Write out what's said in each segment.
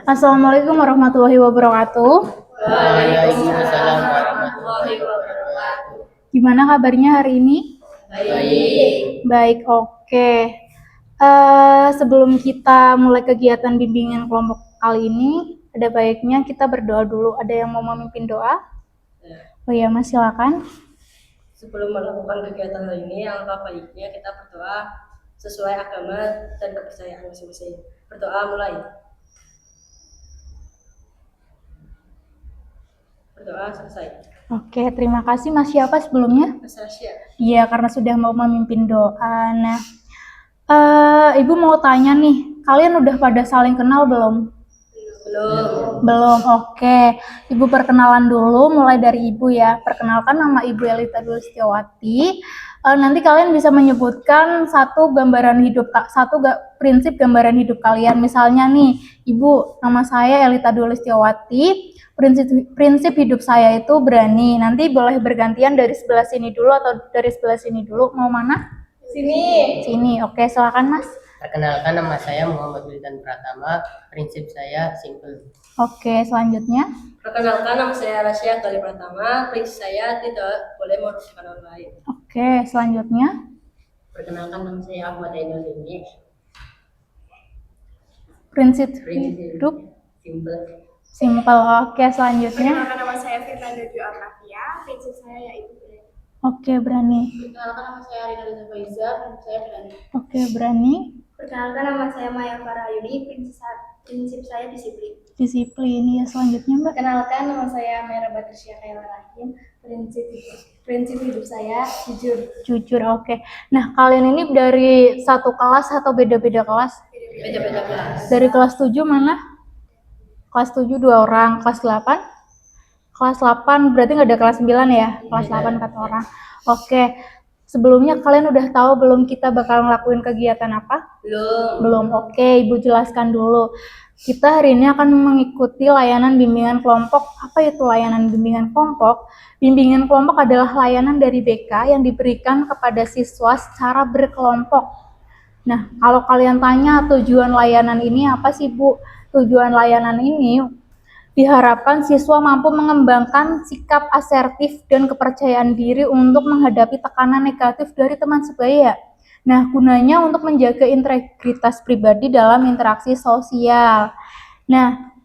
Assalamualaikum warahmatullahi wabarakatuh. Waalaikumsalam warahmatullahi wabarakatuh. Gimana kabarnya hari ini? Baik. Baik, oke. Sebelum kita mulai kegiatan bimbingan kelompok kali ini, ada baiknya kita berdoa dulu. Ada yang mau memimpin doa? Oh ya, Mas, silakan. Sebelum melakukan kegiatan hari ini, alangkah baiknya kita berdoa sesuai agama dan kepercayaan masing-masing. Berdoa mulai. Berdoa selesai. Oke, terima kasih Mas. Siapa sebelumnya? Mas Rasya. Iya, karena sudah mau memimpin doa. Nah, Ibu mau tanya nih, kalian udah pada saling kenal belum? Belum, oke. Ibu perkenalan dulu, mulai dari Ibu ya. Perkenalkan, nama Ibu Elita Dwi Setiawati. Nanti kalian bisa menyebutkan satu prinsip gambaran hidup kalian. Misalnya nih, Ibu, nama saya Elita Dwi Setiawati. Prinsip hidup saya itu berani. Nanti boleh bergantian dari sebelah sini dulu atau dari sebelah sini dulu. Mau mana? Sini, oke, silakan Mas. Perkenalkan, nama saya Muhammad Wildan Pratama. Prinsip saya simple. Oke, selanjutnya. Perkenalkan, nama saya Rasya Gali Pratama. Prinsip saya tidak boleh merugikan orang lain. Oke, selanjutnya. Perkenalkan, nama saya Ahmad Ainul Dini. Prinsip hidup simple. Oke, selanjutnya. Perkenalkan, nama saya Fernanda Dwi Arnavia. Prinsip saya yaitu berani. Oke, berani. Perkenalkan, nama saya Rina Liza Faiza. Prinsip saya berani. Oke, berani. Perkenalkan, nama saya Maya Farahayuni. Prinsip saya disiplin. Disiplin. Ya, selanjutnya Mbak. Perkenalkan, nama saya Mera Batrisya Khairul Rahim. Prinsip hidup saya jujur. Jujur, oke. Nah, kalian ini dari satu kelas atau beda-beda kelas? Beda-beda kelas. Dari kelas 7 mana? Kelas 7 2 orang, kelas 8? Kelas 8 berarti nggak ada kelas 9 ya? Kelas 8 4 orang. Oke. Sebelumnya kalian udah tahu belum kita bakal ngelakuin kegiatan apa? Belum. Oke, Ibu jelaskan dulu. Kita hari ini akan mengikuti layanan bimbingan kelompok. Apa itu layanan bimbingan kelompok? Bimbingan kelompok adalah layanan dari BK yang diberikan kepada siswa secara berkelompok. Nah, kalau kalian tanya tujuan layanan ini apa sih, Bu? Tujuan layanan ini diharapkan siswa mampu mengembangkan sikap asertif dan kepercayaan diri untuk menghadapi tekanan negatif dari teman sebaya. Nah, gunanya untuk menjaga integritas pribadi dalam interaksi sosial. Nah,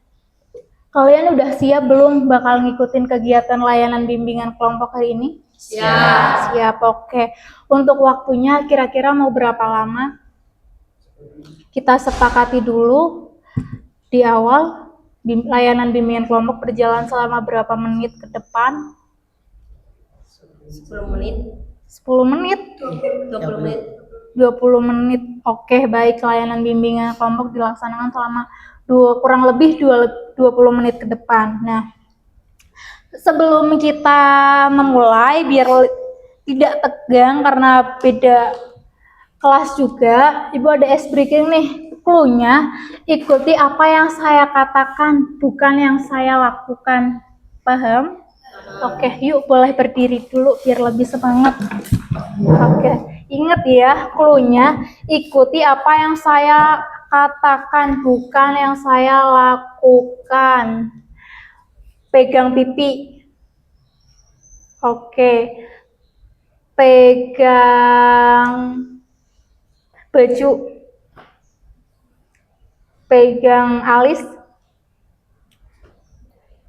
kalian udah siap belum bakal ngikutin kegiatan layanan bimbingan kelompok hari ini? Siap. Siap, oke. Untuk waktunya kira-kira mau berapa lama? Kita sepakati dulu di awal. Layanan bimbingan kelompok berjalan selama berapa menit ke depan? 10 menit. 10 menit? 20 menit. 20 menit. Oke, baik. Layanan bimbingan kelompok dilaksanakan selama kurang lebih 20 menit ke depan. Nah, sebelum kita memulai, biar tidak tegang karena beda kelas juga, Ibu ada ice breaking nih. Cluenya, ikuti apa yang saya katakan, bukan yang saya lakukan. Paham? Oke, yuk boleh berdiri dulu biar lebih semangat. Oke, ingat ya, cluenya, ikuti apa yang saya katakan, bukan yang saya lakukan. Pegang pipi. Oke. Pegang baju. Pegang alis,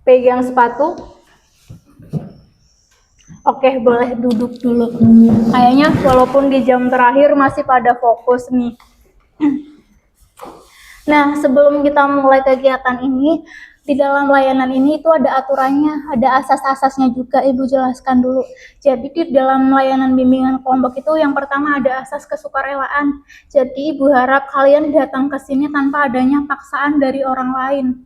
pegang sepatu. Oke, boleh duduk dulu. Kayaknya walaupun di jam terakhir masih pada fokus nih. Nah, sebelum kita mulai kegiatan ini, di dalam layanan ini itu ada aturannya, ada asas-asasnya juga, Ibu jelaskan dulu. Jadi di dalam layanan bimbingan kelompok itu yang pertama ada asas kesukarelaan. Jadi Ibu harap kalian datang ke sini tanpa adanya paksaan dari orang lain.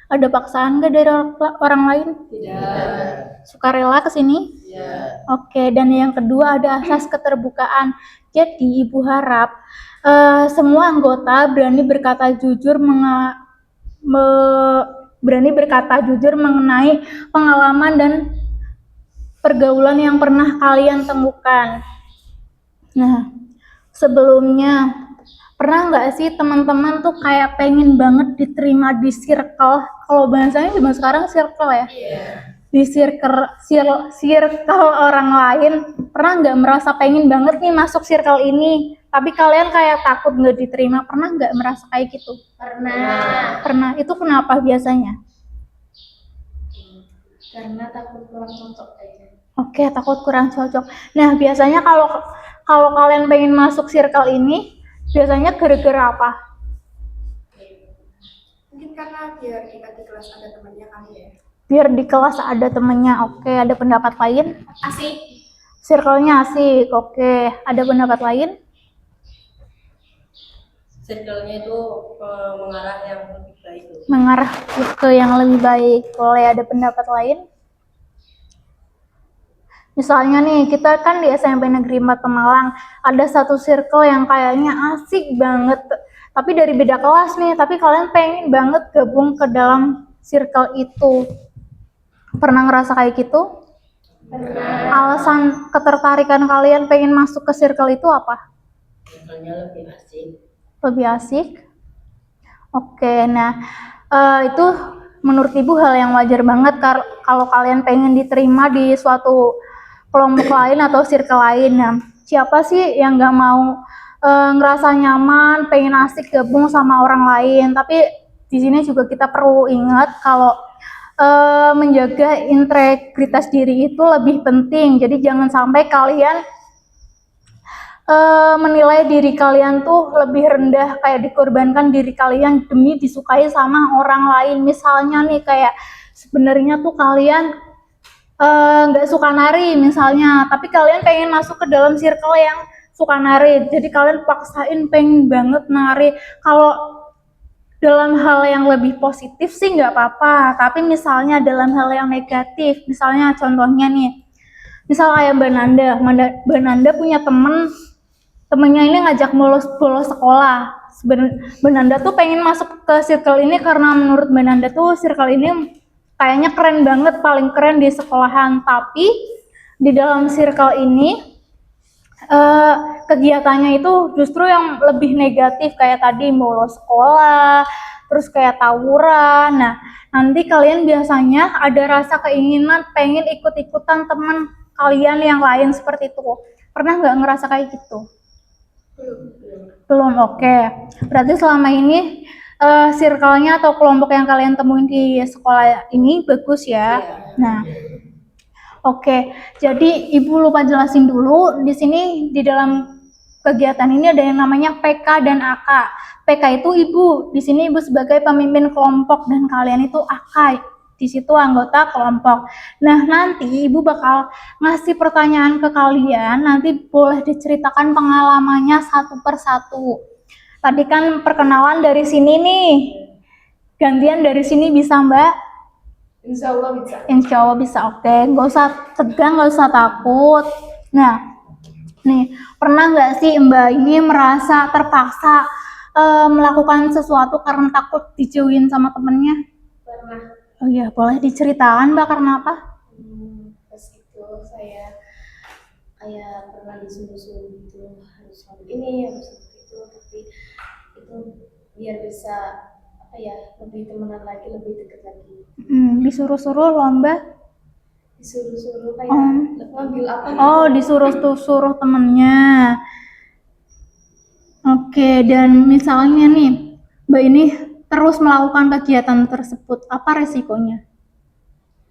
Ada paksaan nggak dari orang lain? Tidak. Sukarela ke sini? Ya. Oke, dan yang kedua ada asas keterbukaan. Jadi Ibu harap semua anggota berani berkata jujur mengenai pengalaman dan pergaulan yang pernah kalian temukan. Nah, sebelumnya Pernah nggak sih teman-teman tuh kayak pengen banget diterima di circle, kalau bahasanya zaman sekarang circle ya, di circle orang lain. Pernah nggak merasa pengen banget nih masuk circle ini, tapi kalian kayak takut nggak diterima? Pernah nggak merasa kayak gitu? Pernah. Pernah. Itu kenapa biasanya? Karena takut kurang cocok kayaknya. Oke, takut kurang cocok. Nah, biasanya kalau kalau kalian pengen masuk circle ini, biasanya gara-gara apa? Mungkin karena biar kita di kelas ada temannya kali ya. Biar di kelas ada temennya. Oke, ada pendapat lain? Asik. Circle-nya asik. Oke, ada pendapat lain? Circle-nya itu mengarah yang lebih baik. Mengarah ke yang lebih baik. Boleh ada pendapat lain? Misalnya nih, kita kan di SMP Negeri 4 Pemalang, ada satu circle yang kayaknya asik banget. Tapi dari beda kelas nih, tapi kalian pengen banget gabung ke dalam circle itu. Pernah ngerasa kayak gitu? Alasan ketertarikan kalian pengen masuk ke circle itu apa? Circle-nya lebih asik. Lebih asik? Oke, nah itu menurut Ibu hal yang wajar banget kalau kalian pengen diterima di suatu kelompok lain atau circle lain. Nah, siapa sih yang nggak mau ngerasa nyaman, pengen asik gabung sama orang lain? Tapi di sini juga kita perlu ingat kalau menjaga integritas diri itu lebih penting. Jadi jangan sampai kalian menilai diri kalian tuh lebih rendah, kayak dikorbankan diri kalian demi disukai sama orang lain. Misalnya nih kayak sebenarnya tuh kalian nggak suka nari misalnya, tapi kalian pengen masuk ke dalam circle yang suka nari, jadi kalian paksain pengen banget nari. Kalau dalam hal yang lebih positif sih nggak apa-apa, tapi misalnya dalam hal yang negatif, misalnya contohnya nih, misal kayak Mbak Nanda punya temennya ini ngajak bolos sekolah. Mbak Nanda tuh pengen masuk ke circle ini karena menurut Mbak Nanda tuh circle ini kayaknya keren banget, paling keren di sekolahan. Tapi di dalam circle ini kegiatannya itu justru yang lebih negatif, kayak tadi bolos sekolah, terus kayak tawuran. Nah, nanti kalian biasanya ada rasa keinginan pengen ikut-ikutan teman kalian yang lain seperti itu. Pernah nggak ngerasa kayak gitu? Belum. Oke. Berarti selama ini circle-nya atau kelompok yang kalian temuin di sekolah ini bagus ya. Nah, oke. Jadi Ibu lupa jelasin dulu, di sini di dalam kegiatan ini ada yang namanya PK dan AK. PK itu Ibu, di sini Ibu sebagai pemimpin kelompok dan kalian itu AK. Di situ anggota kelompok. Nah, nanti Ibu bakal ngasih pertanyaan ke kalian, nanti boleh diceritakan pengalamannya satu persatu. Tadi kan perkenalan dari sini nih, gantian dari sini bisa Mbak? Insya Allah bisa. Insya Allah bisa. Oke, nggak usah tegang, nggak usah takut. Nah, nih, pernah nggak sih Mbak ini merasa terpaksa melakukan sesuatu karena takut dijauhin sama temennya? Pernah. Oh iya, boleh diceritakan Mbak karena apa? Pas itu saya kayak pernah disuruh-suruh gitu, harus lakukan ini, harus lakukan itu, tapi itu biar bisa apa ya, lebih temenan lagi, lebih dekat lagi. Disuruh-suruh lomba? Disuruh-suruh kayak ngambil apa gitu. Oh, disuruh temennya. Oke, dan misalnya nih, Mbak ini terus melakukan kegiatan tersebut, apa resikonya?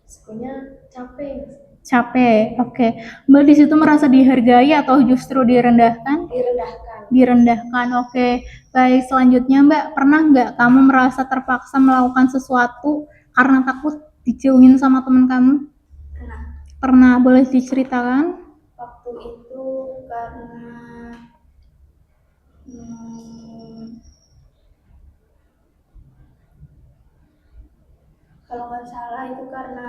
Resikonya capek. Capek. Oke. Mbak di situ merasa dihargai atau justru direndahkan? Direndahkan. Direndahkan. Oke. Baik, selanjutnya Mbak, pernah nggak kamu merasa terpaksa melakukan sesuatu karena takut dijauhin sama teman kamu? Pernah. Pernah, boleh diceritakan? Waktu itu karena kalau nggak salah itu karena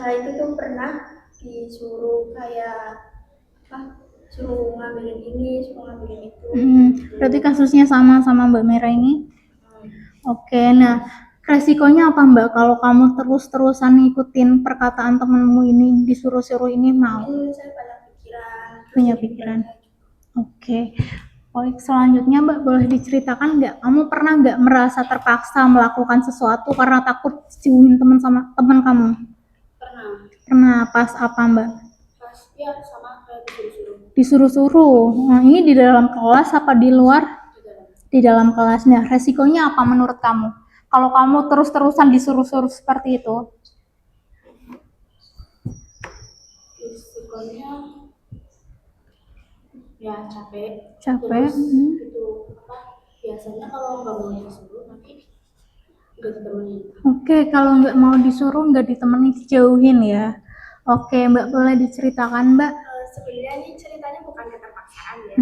itu tuh pernah disuruh kayak apa, suruh ngambilin ini, suruh ngambilin itu. Berarti kasusnya sama Mbak Mera ini? Oke, nah Resikonya apa Mbak kalau kamu terus-terusan ngikutin perkataan temenmu ini, disuruh-suruh ini mau? Saya banyak pikiran. Punya pikiran. Oke. Baik, selanjutnya Mbak boleh diceritakan nggak, kamu pernah nggak merasa terpaksa melakukan sesuatu karena takut dijauhin teman sama teman kamu? Pernah. Pernah, pas apa Mbak? Pas ya sama kayak disuruh-suruh Disuruh-suruh. Nah, ini di dalam kelas apa di luar? di dalam. Di dalam kelas. Nah, resikonya apa menurut kamu? Kalau kamu terus-terusan disuruh-suruh seperti itu? Risikonya ya capek. Capek. Terus itu apa? Biasanya kalau nggak mau disuruh nanti nggak ditemenin. Oke, kalau nggak mau disuruh nggak ditemani, dijauhin ya. Oke, Mbak boleh diceritakan Mbak? Sebenarnya ini ceritanya bukan keterpaksaan ya.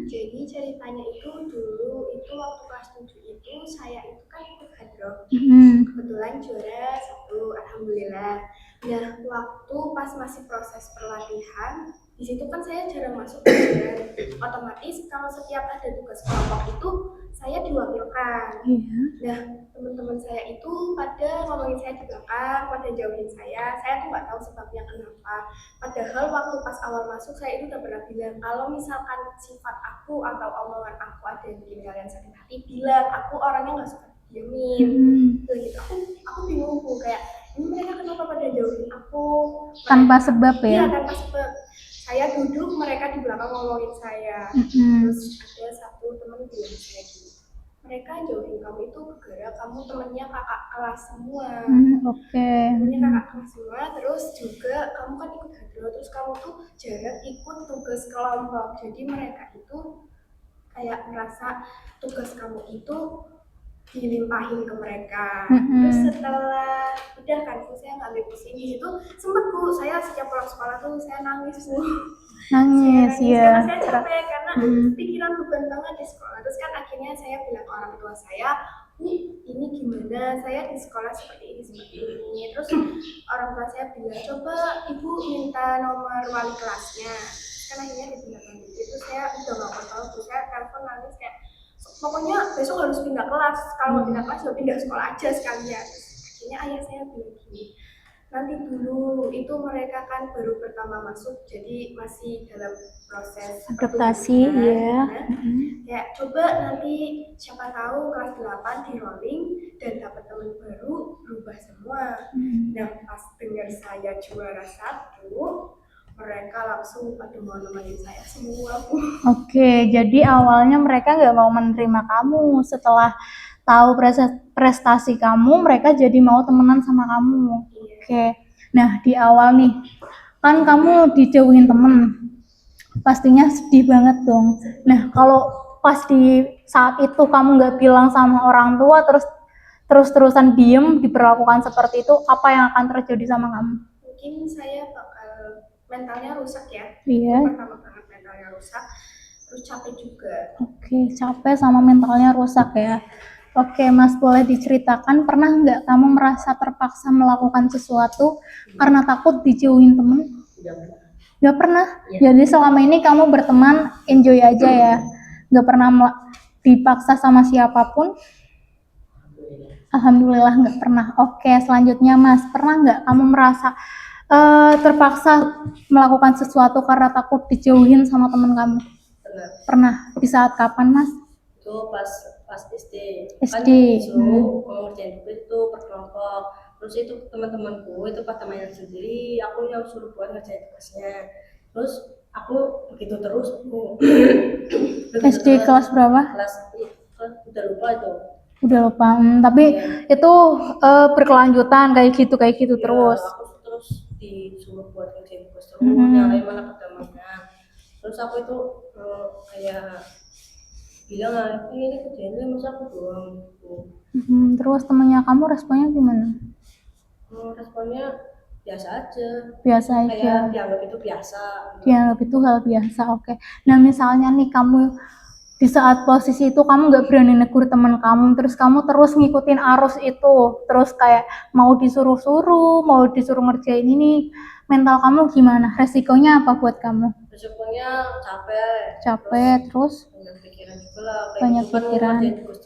Jadi ceritanya itu dulu itu waktu kelas 7 itu saya itu kan ikut hadroh. Kebetulan juara 1, alhamdulillah. Nah, waktu pas masih proses pelatihan, di situ kan saya jarang masuk pelajaran. Otomatis kalau setiap ada tugas kelompok itu saya diwakilkan. Iya. Nah, teman-teman saya itu pada ngomongin saya di belakang, pada jauhin saya. Saya tuh nggak tahu sebabnya kenapa. Padahal waktu pas awal masuk saya itu udah pernah bilang kalau misalkan sifat aku atau omongan aku ada yang bikin kalian sakit hati, bilang aku orangnya nggak suka diemin. Gitu. Aku bingung Bu, kayak ini mereka kenapa pada jauhin aku? Tanpa sebab Iya, ya? tanpa sebab. Saya duduk, mereka di belakang ngomongin saya. Terus ada satu teman bilang saya gini, mereka jauhin kamu itu gara-gara kamu temennya kakak kelas semua. Oke. Temennya kakak kelas semua, terus juga kamu kan ikut hadroh, terus kamu tuh jarang ikut tugas kelompok. Jadi mereka itu kayak merasa tugas kamu itu dilimpahin ke mereka. Terus setelah udah kan saya ngambil pusing di situ, sempet Bu, saya setiap pulang sekolah tuh saya nangis Bu. Nangis ya. Karena saya capek karena pikiran beban banget di sekolah. Terus kan akhirnya saya bilang ke orang tua saya, ini gimana, saya di sekolah seperti ini. Terus orang tua saya bilang, coba ibu minta nomor wali kelasnya. Kan akhirnya ditindaklanjuti. Itu saya udah gak tahu, saya telepon nangis kayak, pokoknya besok harus pindah kelas. Kalau mau pindah kelas ya pindah sekolah aja sekalian. Akhirnya ayah saya bilang gini, nanti dulu itu mereka kan baru pertama masuk, jadi masih dalam proses Adaptasi ya. Ya coba nanti siapa tahu kelas 8 di rolling dan dapat teman baru, berubah semua. Nah pas dengar saya juara 1, mereka langsung pada mau nemenin saya semua. Oke, jadi awalnya mereka nggak mau menerima kamu. Setelah tahu prestasi kamu, mereka jadi mau temenan sama kamu. Oke, nah di awal nih, kan kamu dijauhin temen, pastinya sedih banget dong. Nah kalau pas di saat itu kamu nggak bilang sama orang tua, terus-terusan diem, diperlakukan seperti itu, apa yang akan terjadi sama kamu? Mungkin saya bakal mentalnya rusak ya. Iya. Pertama banget mentalnya rusak, terus capek juga. Oke, capek sama mentalnya rusak ya. Oke, Mas boleh diceritakan pernah nggak kamu merasa terpaksa melakukan sesuatu karena takut dijauhin temen? Nggak pernah. Jadi selama ini kamu berteman enjoy aja ya, nggak pernah dipaksa sama siapapun. Alhamdulillah nggak pernah. Oke, selanjutnya Mas, pernah nggak kamu merasa terpaksa melakukan sesuatu karena takut dijauhin sama teman kamu? Pernah. Di saat kapan Mas? Itu pas SD. SD. Kan disuruh ngerjain tugas itu per kelompok. Terus itu teman-temanku itu pada mainan sendiri, aku yang suruh buat ngerjain tugasnya. Terus aku begitu terus Bu. SD kelas berapa? Kelas udah lupa itu. Udah lupa. Tapi itu berkelanjutan kayak gitu Ya, terus. aku terus disuruh buat ngerjain tugas terus, nyalain malah pertamanya. Terus aku itu kayak bilang ini kerjainnya masa aku doang gitu. Terus temennya kamu responnya gimana? Responnya biasa aja. Biasa aja. Kayak dianggap itu biasa. Dianggap itu hal biasa, oke. Nah misalnya nih kamu di saat posisi itu kamu nggak berani negur teman kamu, terus kamu terus ngikutin arus itu, terus kayak mau disuruh-suruh, mau disuruh ngerjain ini, mental kamu gimana? Resikonya apa buat kamu? Resikonya capek. Terus Banyak pikiran juga lah. Banyak pikiran. Terus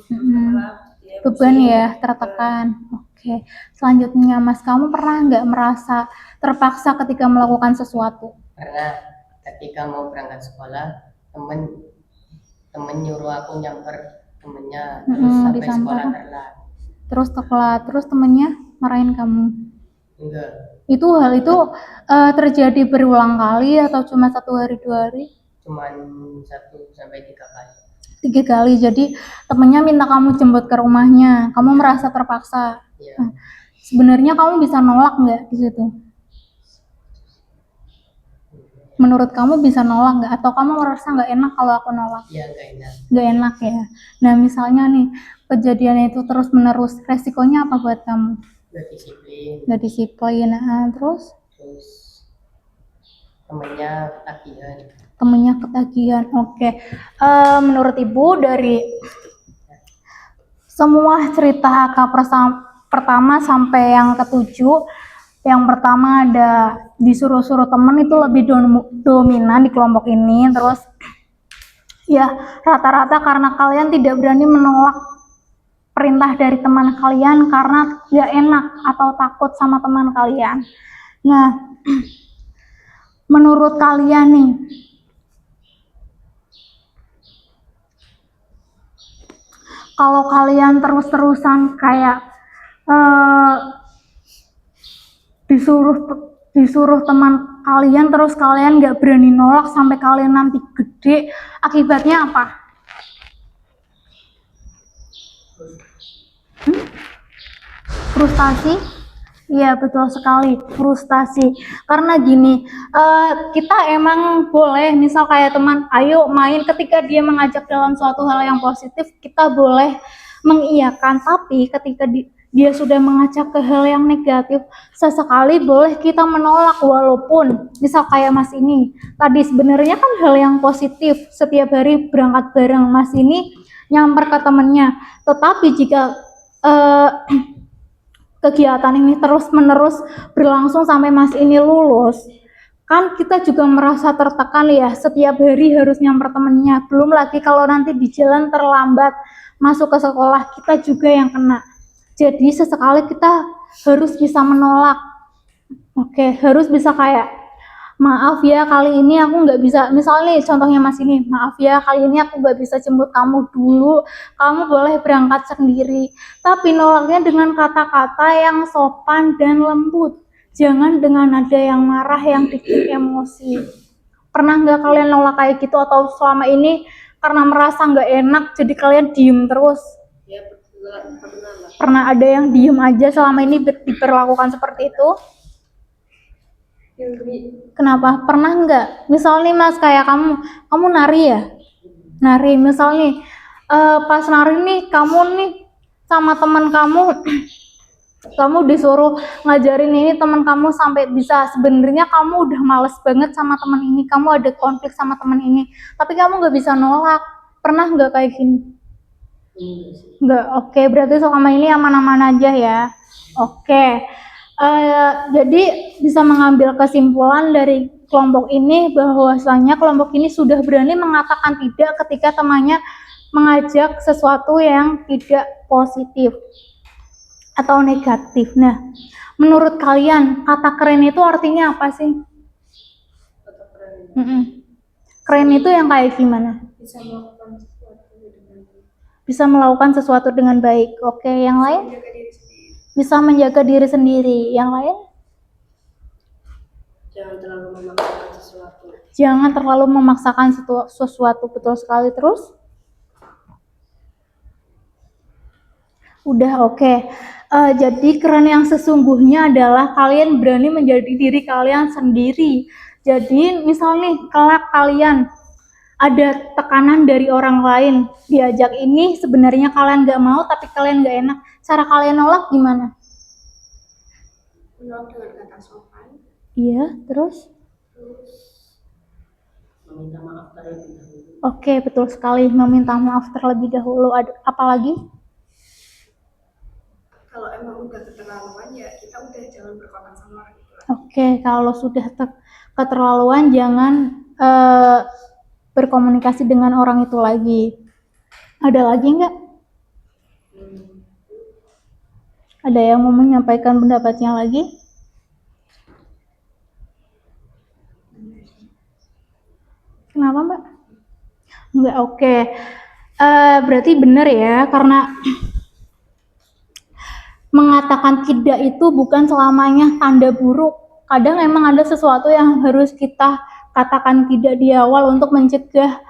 malah dia beban pusing, ya, tertekan. Oke, selanjutnya Mas, kamu pernah nggak merasa terpaksa ketika melakukan sesuatu? Karena ketika mau berangkat sekolah, temen nyuruh aku nyamper temennya, terus sampai Disamper. sekolah telat. Terus telat, terus temennya marahin kamu. Enggak, Hal itu terjadi berulang kali atau cuma 1 hari 2 hari? cuman 1 sampai 3 kali. 3 kali. Jadi temennya minta kamu jemput ke rumahnya, kamu merasa terpaksa. Ya, Nah, sebenarnya kamu bisa nolak nggak di situ? Menurut kamu bisa nolak nggak? Atau kamu merasa nggak enak kalau aku nolak? ya enggak enak. Nggak enak ya. Nah misalnya nih kejadian itu terus menerus, resikonya apa buat kamu? Enggak disiplin. Nggak disiplin. Nah, terus Terus temennya ketagihan. temennya ketagihan. Oke. Menurut ibu dari semua cerita HK pertama sampai yang ketujuh, yang pertama ada disuruh-suruh temen itu lebih dominan di kelompok ini. Terus ya rata-rata karena kalian tidak berani menolak perintah dari teman kalian karena gak enak atau takut sama teman kalian. Nah, menurut kalian nih, kalau kalian terus-terusan kayak disuruh teman kalian terus kalian gak berani nolak sampai kalian nanti gede, akibatnya apa? Frustasi? Iya betul sekali, frustasi. Karena gini, kita emang boleh misal kayak teman, ayo main, ketika dia mengajak dalam suatu hal yang positif, kita boleh mengiyakan. Tapi ketika dia sudah mengajak ke hal yang negatif, sesekali boleh kita menolak. Walaupun misal kayak Mas ini, tadi sebenarnya kan hal yang positif, setiap hari berangkat bareng. Mas ini nyamper ke temennya. Tetapi jika kegiatan ini terus-menerus berlangsung sampai Mas ini lulus, kan kita juga merasa tertekan ya, setiap hari harus nyamper temennya. Belum lagi kalau nanti di jalan terlambat masuk ke sekolah, kita juga yang kena. Jadi sesekali kita harus bisa menolak. Oke, harus bisa kayak, maaf ya kali ini aku nggak bisa, misalnya contohnya Mas ini, maaf ya kali ini aku nggak bisa jemput kamu dulu, kamu boleh berangkat sendiri. Tapi nolaknya dengan kata-kata yang sopan dan lembut, jangan dengan nada yang marah yang bikin emosi. Pernah nggak kalian nolak kayak gitu, atau selama ini karena merasa nggak enak jadi kalian diem terus? Ya pernah lah. Pernah ada yang diem aja selama ini diperlakukan seperti itu? Kenapa? Pernah nggak? Misal nih Mas, kayak kamu nari ya? Nari, misal nih, pas nari nih, kamu nih sama teman kamu, kamu disuruh ngajarin ini teman kamu sampai bisa, sebenarnya kamu udah males banget sama teman ini, kamu ada konflik sama teman ini, tapi kamu nggak bisa nolak. Pernah nggak kayak gini? Nggak. Oke, berarti selama ini aman-aman aja ya. Oke. Jadi bisa mengambil kesimpulan dari kelompok ini bahwasanya kelompok ini sudah berani mengatakan tidak ketika temannya mengajak sesuatu yang tidak positif atau negatif. Nah, menurut kalian kata keren itu artinya apa sih? Kata keren. Keren itu yang kayak gimana? Bisa melakukan sesuatu dengan Bisa melakukan sesuatu dengan baik. Oke, yang lain? menjaga diri sendiri. Bisa menjaga diri sendiri. Yang lain? Jangan terlalu memaksakan sesuatu. Jangan terlalu memaksakan sesuatu. Betul sekali. Terus? Udah, oke. Jadi keren yang sesungguhnya adalah kalian berani menjadi diri kalian sendiri. Jadi misal nih kelak kalian ada tekanan dari orang lain, diajak ini sebenarnya kalian gak mau tapi kalian gak enak, cara kalian nolak gimana? Menolak dengan kata sopan. Iya, terus? Meminta maaf terlebih dahulu. Oke, betul sekali, meminta maaf terlebih dahulu. Apalagi? Kalau emang udah keterlaluan ya kita udah jangan berkontak sama orang itu. Oke, kalau sudah keterlaluan jangan berkomunikasi dengan orang itu lagi. Ada lagi nggak? Ada yang mau menyampaikan pendapatnya lagi? Kenapa, Mbak? Enggak, oke. Berarti benar ya, karena mengatakan tidak itu bukan selamanya tanda buruk. Kadang emang ada sesuatu yang harus kita katakan tidak di awal untuk mencegah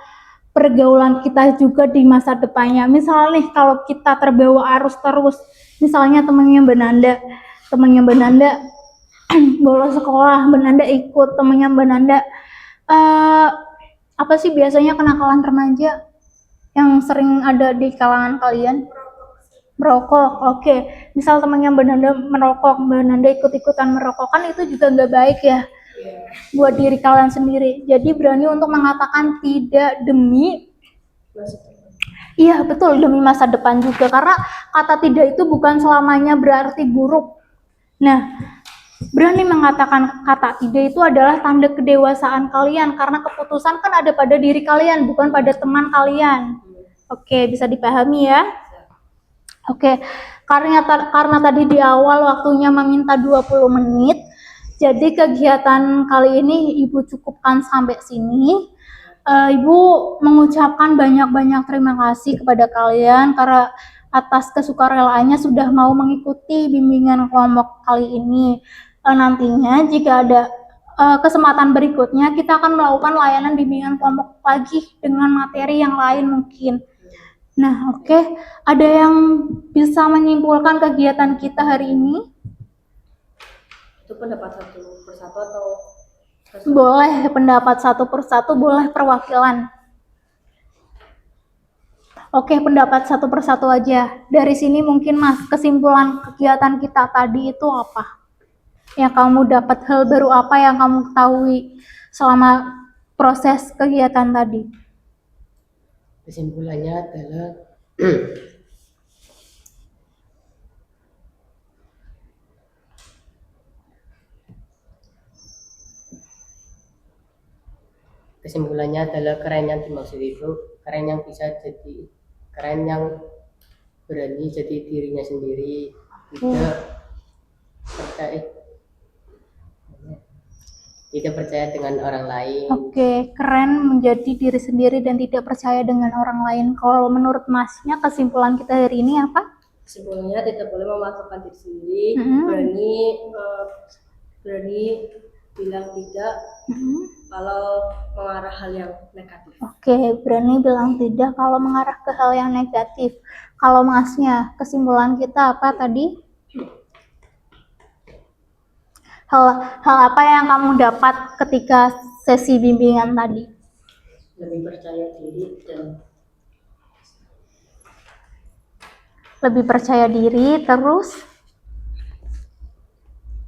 pergaulan kita juga di masa depannya. Misalnya nih, kalau kita terbawa arus terus, misalnya temannya Mbak Nanda bolos sekolah, Mbak Nanda ikut, temannya Mbak Nanda apa sih biasanya kenakalan remaja yang sering ada di kalangan kalian? Merokok. Oke. Misal temannya Mbak Nanda merokok, Mbak Nanda ikut-ikutan merokok, kan itu juga nggak baik ya buat diri kalian sendiri. Jadi berani untuk mengatakan tidak demi iya betul, demi masa depan juga, karena kata tidak itu bukan selamanya berarti buruk. Nah, berani mengatakan kata tidak itu adalah tanda kedewasaan kalian, karena keputusan kan ada pada diri kalian, bukan pada teman kalian. Oke, bisa dipahami ya? Oke, karena tadi di awal waktunya meminta 20 menit, jadi kegiatan kali ini Ibu cukupkan sampai sini. Ibu mengucapkan banyak-banyak terima kasih kepada kalian karena atas kesukarelaannya sudah mau mengikuti bimbingan kelompok kali ini. Nantinya jika ada kesempatan berikutnya, kita akan melakukan layanan bimbingan kelompok lagi dengan materi yang lain mungkin. Nah, oke. Ada yang bisa menyimpulkan kegiatan kita hari ini? Itu pendapat satu persatu atau Boleh pendapat satu persatu, boleh perwakilan. Oke, pendapat satu persatu aja. Dari sini mungkin Mas, kesimpulan kegiatan kita tadi itu apa? Yang kamu dapat, hal baru apa yang kamu ketahui selama proses kegiatan tadi? Kesimpulannya adalah keren yang dimaksud itu keren yang bisa jadi keren yang berani jadi dirinya sendiri, tidak percaya dengan orang lain. Oke, keren menjadi diri sendiri dan tidak percaya dengan orang lain. Kalau menurut Masnya, kesimpulan kita hari ini apa? kesimpulannya tidak boleh memaksakan diri sendiri, berani bilang tidak kalau mengarah hal yang negatif. Oke, berani bilang tidak kalau mengarah ke hal yang negatif. Kalau Masnya, kesimpulan kita apa tadi? Hal apa yang kamu dapat ketika sesi bimbingan tadi? Lebih percaya diri dan Lebih percaya diri, terus?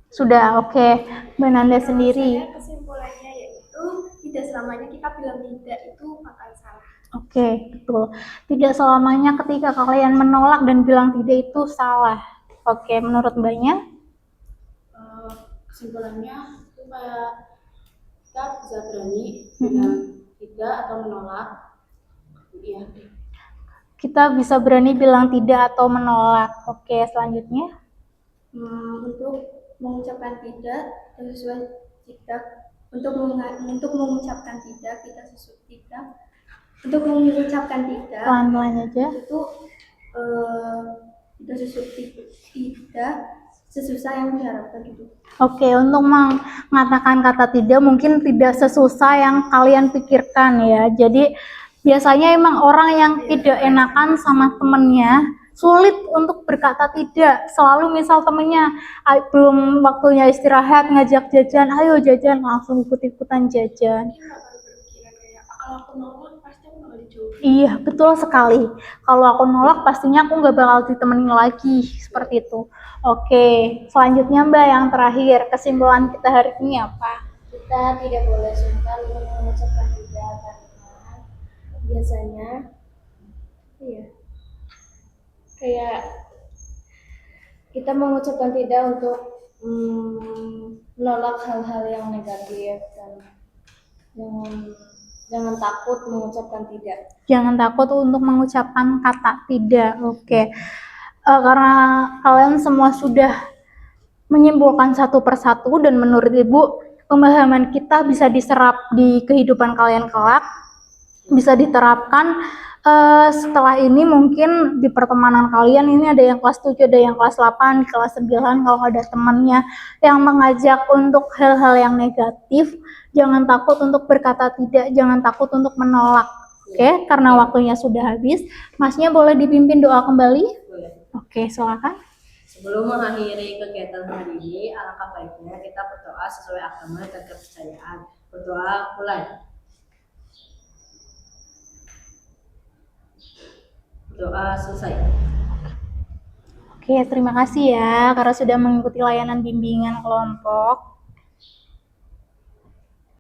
Sudah, oke. Mbak Nanda sendiri. Saya kesimpulannya yaitu tidak selamanya kita bilang tidak itu akan salah. Oke, betul. Tidak selamanya ketika kalian menolak dan bilang tidak itu salah. Oke, menurut Mbaknya? Kesimpulannya supaya kita bisa berani bilang tidak atau menolak. Iya. Kita bisa berani bilang tidak atau menolak. Oke, selanjutnya. Untuk mengucapkan tidak sesuai tidak, untuk mengucapkan tidak kita sesuai tidak, untuk mengucapkan tidak Pelan-pelan aja. itu kita sesuai tidak sesusah yang diharapkan gitu. Oke, untuk mengatakan kata tidak mungkin tidak sesusah yang kalian pikirkan ya. Jadi biasanya emang orang yang tidak enakan sama temennya sulit untuk berkata tidak. Selalu misal temennya belum waktunya istirahat ngajak jajan, ayo jajan, langsung ikut-ikutan jajan. Dia nggak akan berpikiran kayak kalau aku nolak pasti aku bakal dijauhi. Iya, betul sekali. Kalau aku nolak, pastinya aku nggak bakal ditemenin lagi. Seperti itu. Oke, selanjutnya Mbak, yang terakhir. Kesimpulan kita hari ini apa? Kita tidak boleh sungkan untuk mengucapkan tidak karena biasanya kayak kita mengucapkan tidak untuk menolak hal-hal yang negatif dan jangan takut mengucapkan tidak. Jangan takut untuk mengucapkan kata tidak. Oke. karena kalian semua sudah menyimpulkan satu persatu dan menurut Ibu pemahaman kita bisa diserap di kehidupan kalian kelak, bisa diterapkan. Setelah ini mungkin di pertemanan kalian ini ada yang kelas 7, ada yang kelas 8, kelas 9, kalau ada temannya yang mengajak untuk hal-hal yang negatif, jangan takut untuk berkata tidak, jangan takut untuk menolak. Oke, karena waktunya sudah habis, Masnya boleh dipimpin doa kembali? Boleh. Oke, silakan. Sebelum mengakhiri kegiatan hari ini, alangkah baiknya kita berdoa sesuai agama dan kepercayaan. Berdoa mulai. Doa selesai. Oke, terima kasih ya karena sudah mengikuti layanan bimbingan kelompok.